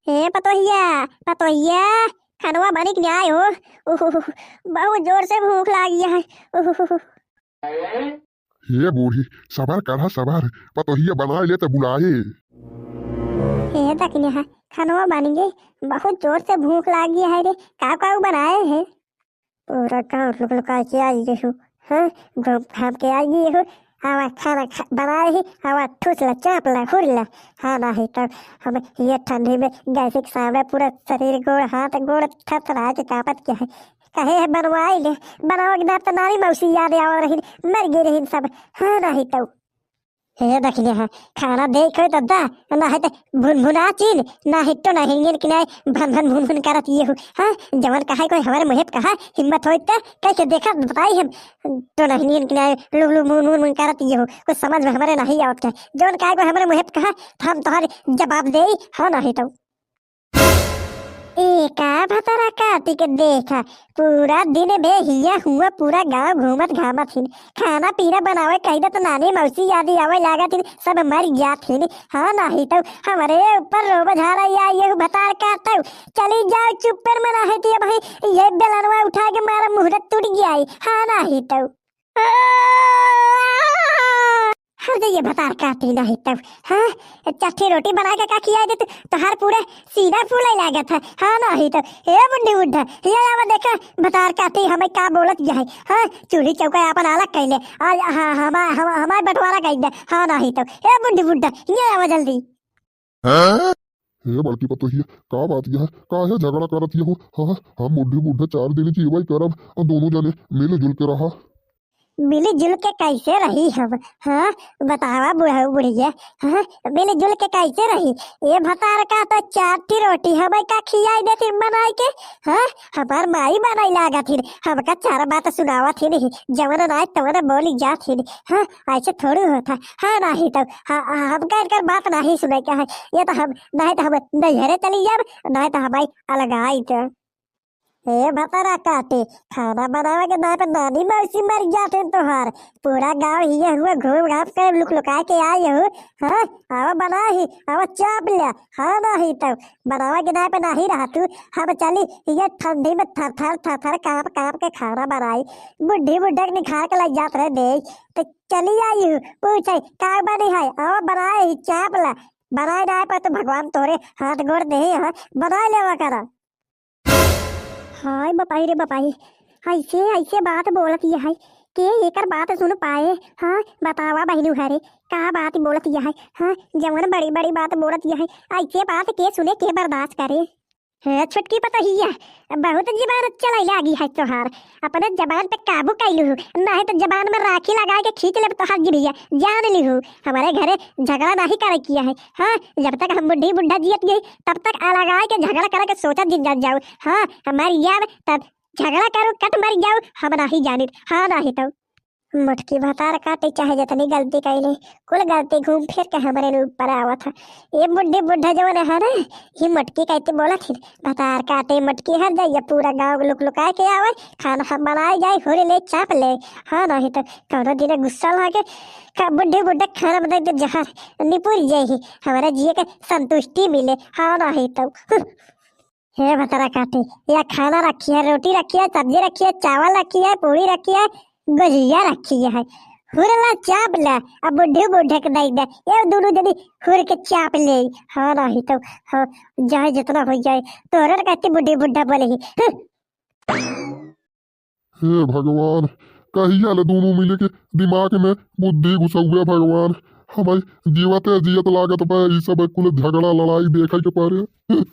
हे पतोहिया पतोहिया, खनवा बनी कि न्याय हो। उहुहु, बहुत जोर से भूख लागी है। उहुहु। हे बूढ़ी, सबर करा सबर, पतोहिया बना ले तो बुलाए। हे दखने है खनवा बनी गई, बहुत जोर से भूख लागी है रे। का का बनाए है? पूरा गाँव लुक लुका के आई गई हूँ। हाँ, घूम घाम के आई गई हूँ। हवा खाना बनाए ही, हवा ठूसला चापला हुरला। हाँ नहीं तब हमें ये ठंडी में गैस के सामने पूरा शरीर गोड़ हाथ गोड़ थरथरा के कांपत क्या है। कहे है बनवाई ले, बनाओ कि ना तो नारी मौसी याद आवा रही, मर गई रही सब। हाँ नहीं तो हे दखिए है खाना देखो तो दा, ना है तो भुन भुना चीन, ना है तो ना हिंगन कि ना भन भन भुन भुन करत ये हो। हाँ, जवन कहा कोई हमारे मुँह पे कहा हिम्मत हो तो कैसे देखा बताई हम तो ना हिंगन कि ना लू लू मुन मुन मुन करत ये हो। कुछ समझ में हमारे नहीं आवत है। जवन कहा कोई हमारे मुँह पे कहा तो हम तुम्हारे जवाब दे। हाँ नहीं तो एका भतरा काटी के देखा, पूरा दिन बेहिया हुआ, पूरा गांव घूमत घामत हिन। खाना पीना बनावे कही तो नानी मौसी याद आवे लागत हिन, सब मर जात हिन। हाँ नहीं तो हमारे ऊपर रोब झाड़ा या ये भतार काटो। चली जाओ चुप पर मना है तो भाई ये बेलनवा उठा के मारा मुहूर्त टूट गया है। हाँ नहीं तो हर ये भतार काटी नहीं तब। हाँ, चट्टी रोटी बना के का खिया दे तो हर पूरा सीधा फूले लागत है। हाँ नहीं तो हे बुढ़ी बुढ़ा ये आवा देखा भतार काटी हमें का बोलत जाए। हाँ, चूल्ही चौका अपन अलग कैले आज। हाँ हमारे बंटवारा कर दे। हाँ नहीं तो हे बुढ़ी बुढ़ा ये आवा जल्दी। हे बड़की पतोहिया, का बात यह का है झगड़ा करत ये हो। हाँ, हम बुढ़ी बुढ़ा 4 दिन की वही करब और दोनों जने मिलजुल के रहा। मिलजुल के कैसे रही हम? हाँ बतावा बुढ़ा बुढ़िया। हाँ, मिलजुल के कैसे रही? ये भतार का तो 4 रोटी हमें का खियाई देती बनाई के। हाँ, हमार माई बनाई लागा थी, हमका 4 बात सुनावा थी नहीं, जवन नाय तवन बोली जा थी। हाँ, ऐसे थोड़ी होता। हाँ नहीं तो हमका इनकर बात नहीं सुने क्या है। ये तो हम नहीं तो हम नैहरे चली जाब, नहीं तो हमारी अलग आई तो हे भतरा काटे खाना बनावे के नाम पे नानी मौसी मर जाते तोहार। पूरा गांव हिये हुआ घूम घाम कर लुक लुका के आई हो। हाँ, आवा बना ही आवा चाप लिया। हाँ नहीं तो बनावे के नाम पे नहीं रहा तू। हम चली ये ठंडी में थर थर थर थर कांप कांप के खाना बनाई, बुढ़ी बुढ़ा के निखार के लग जात रहे दे तो चली आई हूँ। पूछे का बनी है, आवा बनाए ही चाप ला। बनाए ना पर तो भगवान तोरे हाथ गोड़ दे। हाँ, बना लेवा करा। हाय बपाई रे बपाई, ऐसे ऐसे बात बोलत ये है के एकर बात सुन पाए। हाँ बतावा बहनू हरे का बात बोलत ये है। हाँ, जवन बड़ी बड़ी बात बोलत ये है, ऐसे बात के सुने के बर्दाश्त करे। है छुटकी पतोहिया, बहुत जबान चलाई लागी है तोहार। अपने जबान पे काबू कैलू नहीं तो जबान में राखी लगा के खींच ले तोहार जिभिया जान ली हूँ। हमारे घरे झगड़ा नहीं करे किया है। हाँ, जब तक हम बुढ़ी बुढ़ा जियत गई तब तक अलगा के झगड़ा करे के सोचा जिन जात जाऊ। हाँ, हमारी याद तब झगड़ा करो कट मर जाऊ हम नहीं जानी। हाँ नहीं तो मटकी भतार काटे चाहे जितनी गलती कैले कुल गलती घूम फिर के हमारे ऊपर आवत है। ये बुढ़ी बुढ़ा जवन है ना, ये मटकी कहते बोला थी भतार काटे मटकी हर जाइए, पूरा गाँव लुक लुका के आवे, खाना हम बनाए जाए होरे ले चाप ले। हाँ नहीं तो कौनो दिन गुस्सा लागे का बुढ़े बुढ़ा खाना बना के जहर निपुर जाए, हमारे जिये के संतुष्टि मिले। हाँ नहीं तो हे भतारा काटे या खाना रखी है, रोटी रखी है, सब्जी रखी है, चावल रखी है, पूरी रखी है, गुजिया रखी है, हुरला चाप ला। अब बुढ़े बुढ़े के दई दे ये दोनों जनी हुर के चाप ले। हाँ नहीं तो हाँ जाए जितना हो जाए तोहरा कहते बुढ़े बुढ़ा बोले ही। हे भगवान, कहिया ले दोनों मिले के दिमाग में बुद्धि घुसौया भगवान। हमारी जीवत जियत लागत पे ई सब कुल झगड़ा लड़ाई देखे के पारे।